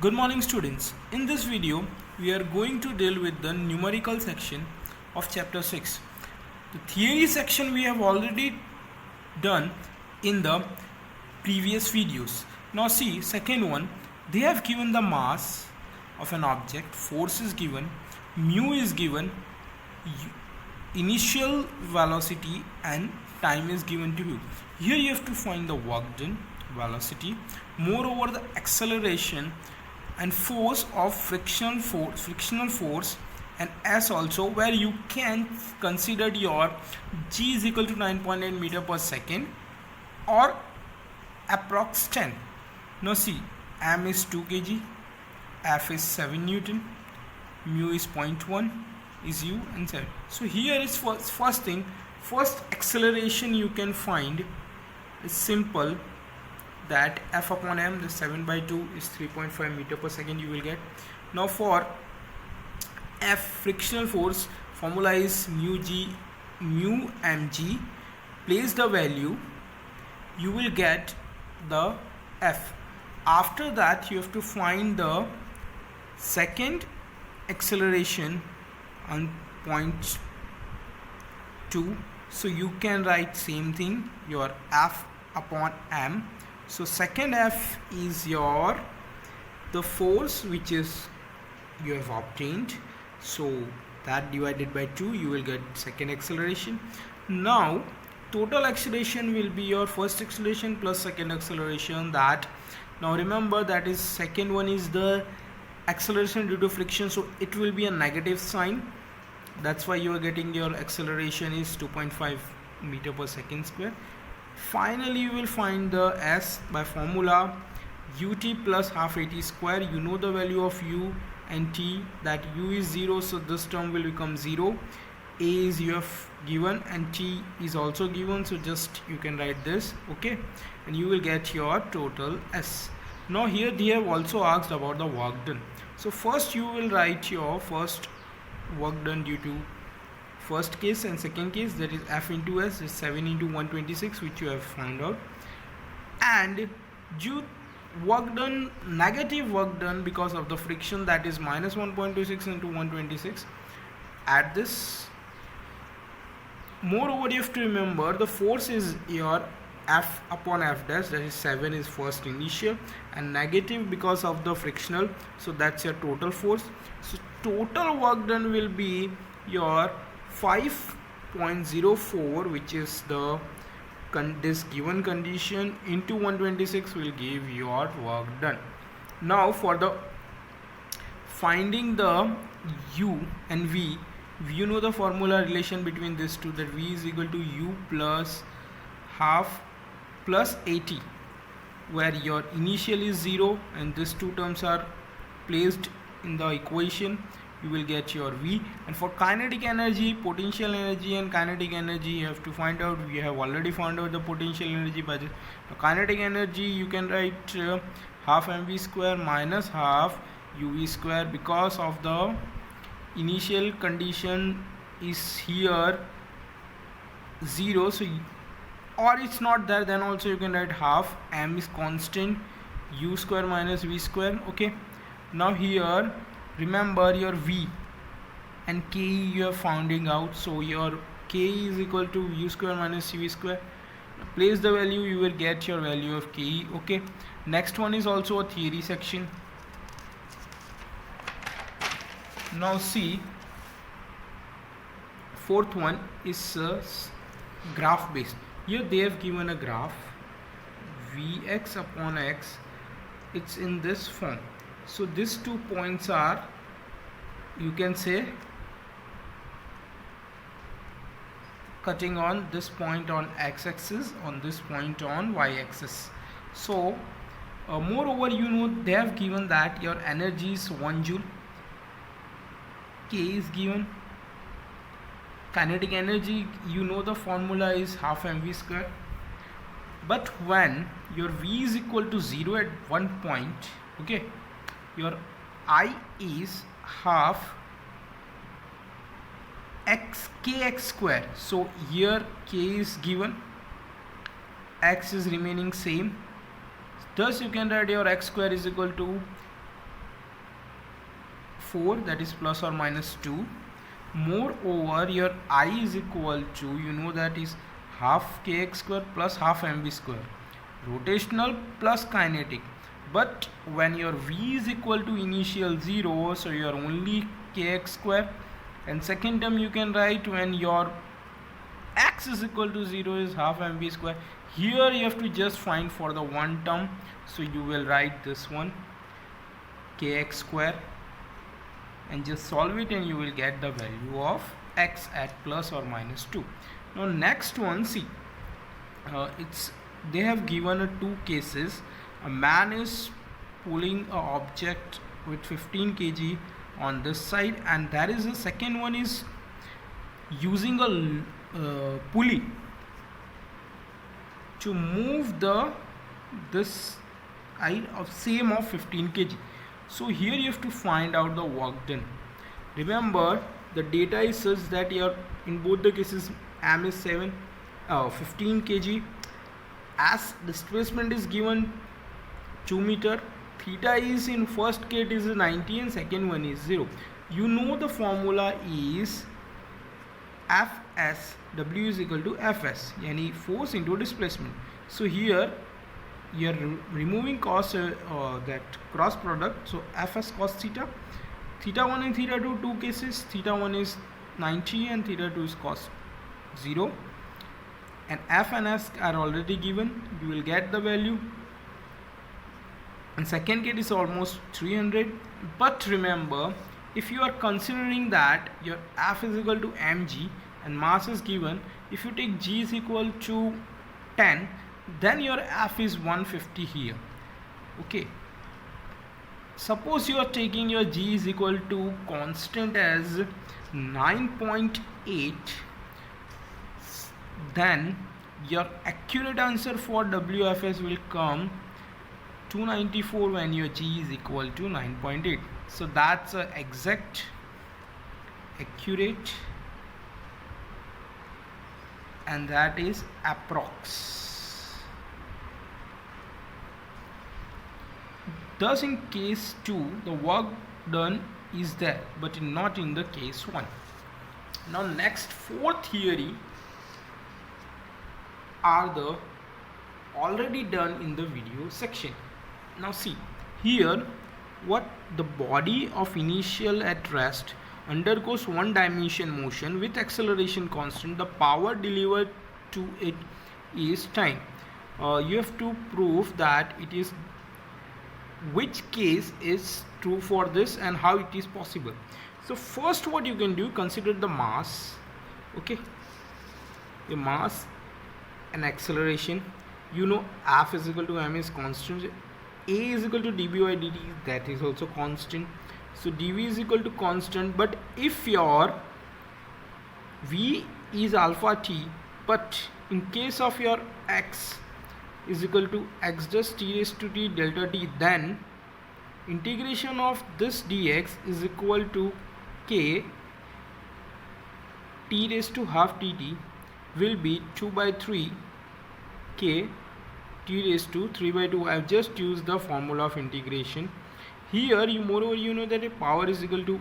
Good morning students. In this video we are going to deal with the numerical section of chapter 6. The theory section we have already done in the previous videos. Now see, second one, they have given the mass of an object, force is given, mu is given, initial velocity and time is given to you. Here you have to find the work done, velocity, moreover the acceleration and force of frictional force and S also, where you can consider your G is equal to 9.8 meter per second or approx 10. Now see, M is 2 kg, F is 7 Newton, mu is 0.1, is U and 7. So here is first thing, first acceleration you can find is simple, that F upon M, the 7 by 2 is 3.5 meter per second you will get. Now for F, frictional force, formula is mu mg, place the value, you will get the F. After that you have to find the second acceleration on point 2, so you can write same thing, your F upon M. So second F is the force which is you have obtained, so that divided by 2 you will get second acceleration. Now total acceleration will be your first acceleration plus second acceleration. That now remember, that is second one is the acceleration due to friction, so it will be a negative sign. That's why you are getting your acceleration is 2.5 meter per second square. Finally you will find the S by formula ut plus half at square. You know the value of u and t, that u is 0, so this term will become 0. A is you have given and t is also given, so just you can write this, okay, and you will get your total S. Now here they have also asked about the work done. So first you will write your first work done due to first case and second case, that is F into S is 7 into 126, which you have found out, and due work done, negative work done because of the friction, that is minus 1.26 into 126. Add this. Moreover you have to remember the force is your F upon F dash, that is 7 is first initial and negative because of the frictional, so that's your total force. So total work done will be your 5.04, which is the this given condition, into 126 will give your work done. Now for the finding the U and V, you know the formula relation between these two, that V is equal to U plus half plus 80, where your initial is 0 and these two terms are placed in the equation, you will get your V. And for kinetic energy, potential energy and kinetic energy you have to find out. We have already found out the potential energy by this. The kinetic energy you can write half mv square minus half uv square, because of the initial condition is here 0, so or it's not there, then also you can write half m is constant, u square minus v square, okay. Now here remember your V and K you are finding out, so your K is equal to U square minus CV square. Place the value, you will get your value of K, okay. Next one is also a theory section. Now see, fourth one is graph based. Here they have given a graph Vx upon x, it's in this form. So these 2 points are, you can say, cutting on this point on x-axis, on this point on y-axis. So moreover you know they have given that your energy is 1 joule, K is given, kinetic energy you know the formula is half mv square, but when your V is equal to 0 at one point, okay, your I is half kx square. So here k is given, x is remaining same, thus you can write your x square is equal to 4, that is plus or minus 2. Moreover, your I is equal to, you know, that is half kx square plus half mv square, rotational plus kinetic. But when your v is equal to initial 0, so you are only kx square. And second term you can write when your x is equal to 0 is half mv square. Here you have to just find for the one term, so you will write this one kx square and just solve it, and you will get the value of x at plus or minus 2. Now next one, see, they have given two cases. A man is pulling an object with 15 kg on this side, and there is a second one is using a pulley to move this height of same of 15 kg. So here you have to find out the work done. Remember, the data is such that your in both the cases m is 15 kg, as displacement is given 2 meter, theta is in first case is 90 and second one is 0. You know the formula is Fs, W is equal to Fs, yani force into displacement. So here you are removing cos, that cross product, so Fs cos theta, theta 1 and theta 2, two cases, theta 1 is 90 and theta 2 is cos 0, and F and S are already given, you will get the value. And second case is almost 300. But remember, if you are considering that your F is equal to mg and mass is given, if you take g is equal to 10, then your F is 150 here. Okay, suppose you are taking your g is equal to constant as 9.8, then your accurate answer for WFS will come 294 when your g is equal to 9.8. so that's exact, accurate, and that is approx. Thus in case 2 the work done is there, but not in the case 1. Now next, fourth theory are the already done in the video section. Now see here, what the body of initial at rest undergoes one dimension motion with acceleration constant. The power delivered to it is time. You have to prove that it is, which case is true for this and how it is possible. So first what you can do, consider the mass. Okay, the mass and acceleration. You know F is equal to m is constant, a is equal to dv by dt, that is also constant, so dv is equal to constant. But if your v is alpha t, but in case of your x is equal to x dash t raised to t delta t, then integration of this dx is equal to k t raised to half dt will be 2 by 3 k t raised to 3 by 2. I have just used the formula of integration. Here moreover you know that a power is equal to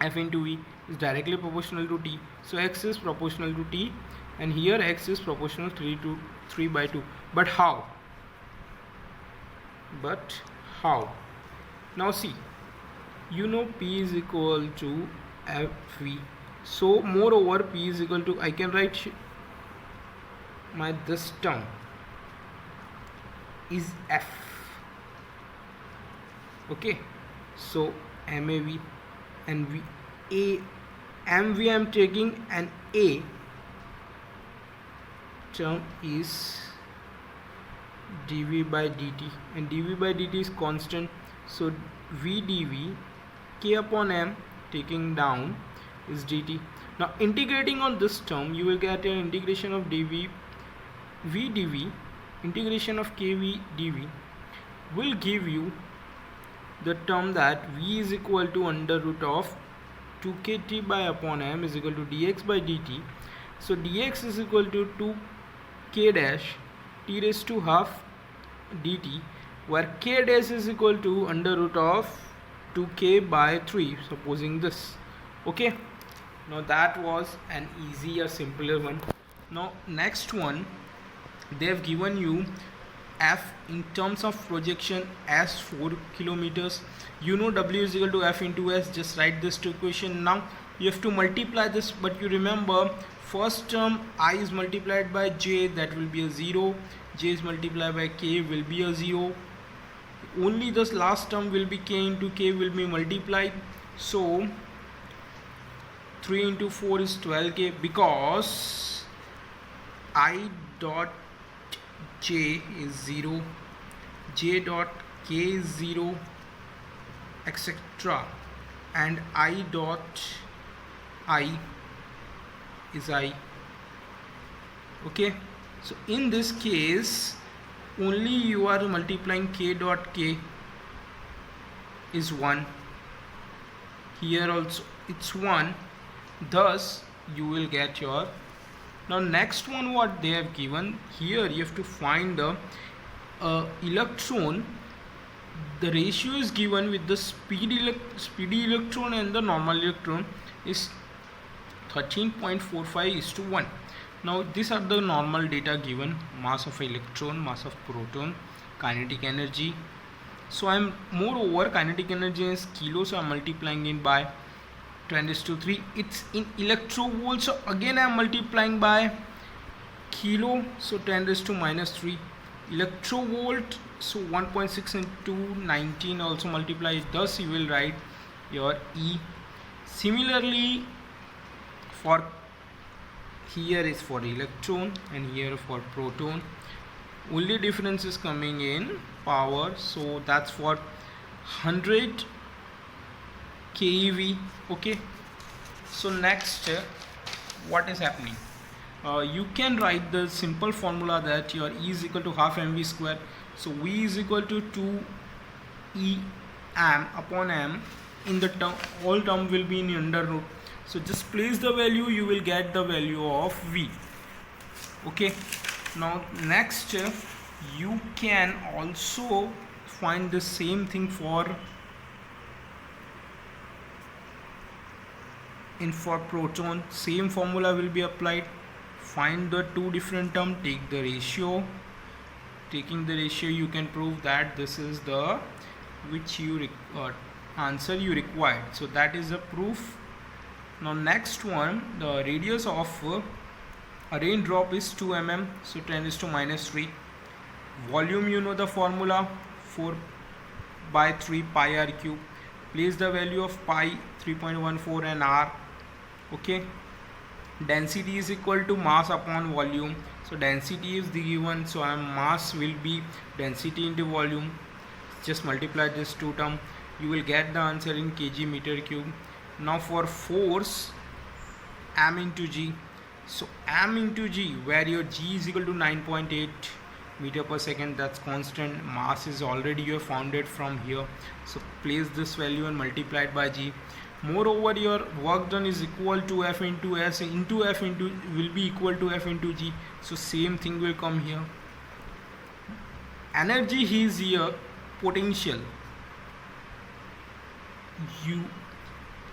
F into V is directly proportional to t, so x is proportional to t, and here x is proportional to 3 by 2. But how? Now see, you know P is equal to Fv, so moreover P is equal to, I can write my this term is F. Okay, so MAV and V, A, MV I am taking, and A term is dv by dt, and dv by dt is constant, so v dv, k upon m taking down is dt. Now integrating on this term, you will get an integration of dv v dv, integration of kv dv will give you the term that v is equal to under root of 2kt by upon m is equal to dx by dt. So dx is equal to 2k dash t raised to half dt, where k dash is equal to under root of 2k by 3, supposing this. Okay, now that was an easier, simpler one. Now next one, they have given you f in terms of projection as 4 kilometers. You know w is equal to f into s. Just write this to equation. Now you have to multiply this, but you remember first term I is multiplied by j, that will be a 0. J is multiplied by k, will be a 0. Only this last term will be k into k, will be multiplied. So 3 into 4 is 12k, because I dot j is 0, j dot k is 0, etc. and I dot I is I. Okay, so in this case only you are multiplying k dot k is 1. Here also it's 1, thus you will get your. Now next one, what they have given here, you have to find the electron. The ratio is given with the speedy electron and the normal electron is 13.45:1. Now these are the normal data given: mass of electron, mass of proton, kinetic energy. So I am, moreover kinetic energy is kilo, so I am multiplying it by 10⁻�3. It's in electrovolts, so again I am multiplying by kilo, so 10⁻⁻3 electrovolt. So 1.6 into 19 also multiply, thus you will write your E. Similarly for here is for electron and here for proton, only difference is coming in power, so that's for 100 keV. Okay, so next what is happening, you can write the simple formula that your E is equal to half mv square. So V is equal to 2 E m upon m. In the term, all term will be in under root, so just place the value, you will get the value of V. Okay, now next you can also find the same thing for proton. Same formula will be applied. Find the two different term, take the ratio. Taking the ratio, you can prove that this is the which you answer you required. So that is the proof. Now next one, the radius of a raindrop is 2 mm, so 10⁻⁻3. Volume, you know the formula, 4 by 3 pi r cube. Place the value of pi 3.14 and r. Okay, density is equal to mass upon volume. So density is the given, so mass will be density into volume. Just multiply this two term, you will get the answer in kg meter cube. Now for force, m into g. So m into g, where your g is equal to 9.8 meter per second, that's constant. Mass is already you have found it from here, so place this value and multiply it by g. Moreover, your work done is equal to F into S into F into will be equal to F into G. So same thing will come here. Energy is here potential. U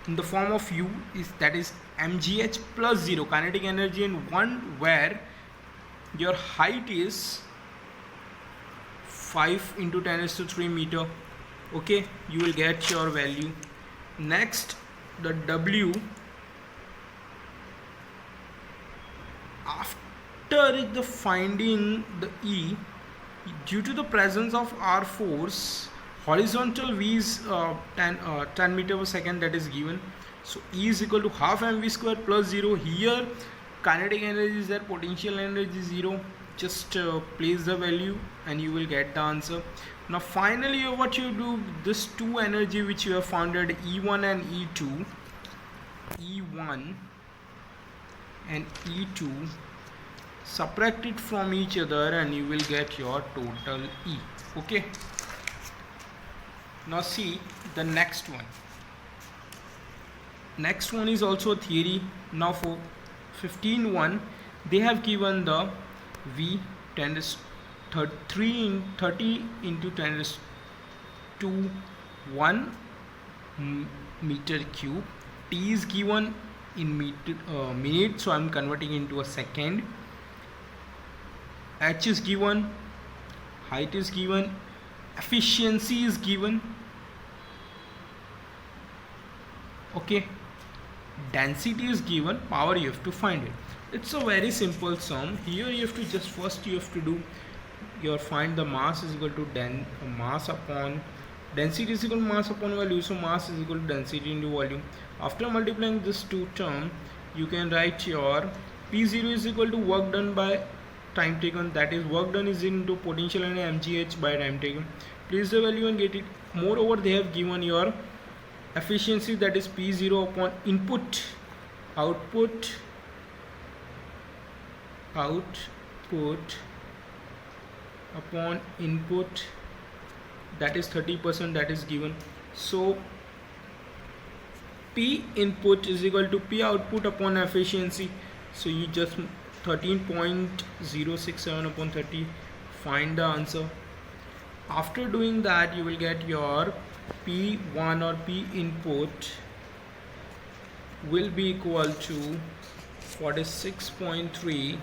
in the form of U is, that is mgh plus 0, kinetic energy in 1, where your height is 5 into 10⁻³ meter. Okay, you will get your value. Next, the W, after the finding the E, due to the presence of R force, horizontal V is 10 meter per second, that is given. So E is equal to half mv square plus 0. Here kinetic energy is there, potential energy is 0. Just place the value and you will get the answer. Now finally, what you do, this two energy which you have founded, E1 and E2, E1 and E2, subtract it from each other and you will get your total E. Okay, now see the next one. Next one is also theory. Now for 15.1, they have given the V 30 into 10⁻⁻1 meter cube. T is given in minutes, so I'm converting into a second. H is given, height is given, efficiency is given. Okay, density is given, power you have to find it. It's a very simple sum. Here you have to just first you have to do your find the mass is equal to mass upon density is equal to mass upon value, so mass is equal to density into volume. After multiplying this two term, you can write your P0 is equal to work done by time taken, that is work done is into potential and mgh by time taken. Place the value and get it. Moreover, they have given your efficiency, that is P0 upon input output upon input, that is 30%, that is given. So P input is equal to P output upon efficiency, so you just 13.067 upon 30, find the answer. After doing that, you will get your P1 or P input will be equal to 46.3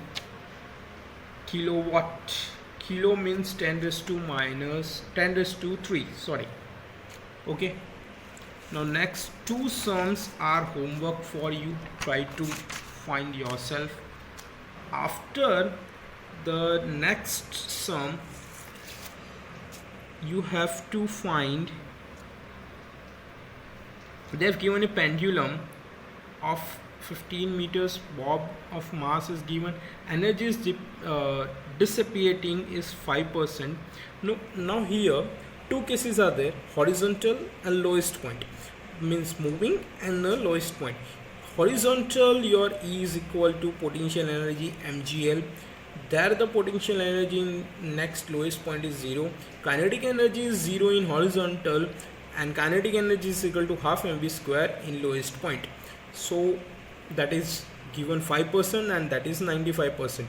kilowatt. Kilo means 10 raised to minus 10 raised to 3, sorry. Okay, now next two sums are homework for you, try to find yourself. After the next sum, you have to find, they have given a pendulum of 15 meters, bob of mass is given, energy is dissipating is 5%. Now here two cases are there, horizontal and lowest point, means moving, and the lowest point. Horizontal, your E is equal to potential energy mgl, there the potential energy in next lowest point is 0. Kinetic energy is 0 in horizontal, and kinetic energy is equal to half mv square in lowest point, so that is given 5% and that is 95%.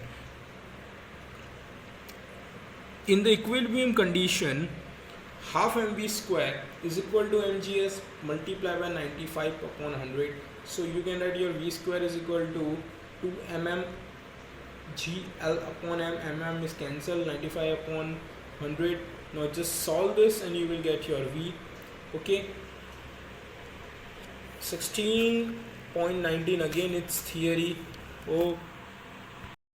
In the equilibrium condition, half mv square is equal to mgs multiplied by 95 upon 100, so you can write your v square is equal to 2 mm gl upon m, mm is cancelled, 95 upon 100. Now just solve this and you will get your v. Okay, 16.19, again it's theory. Oh,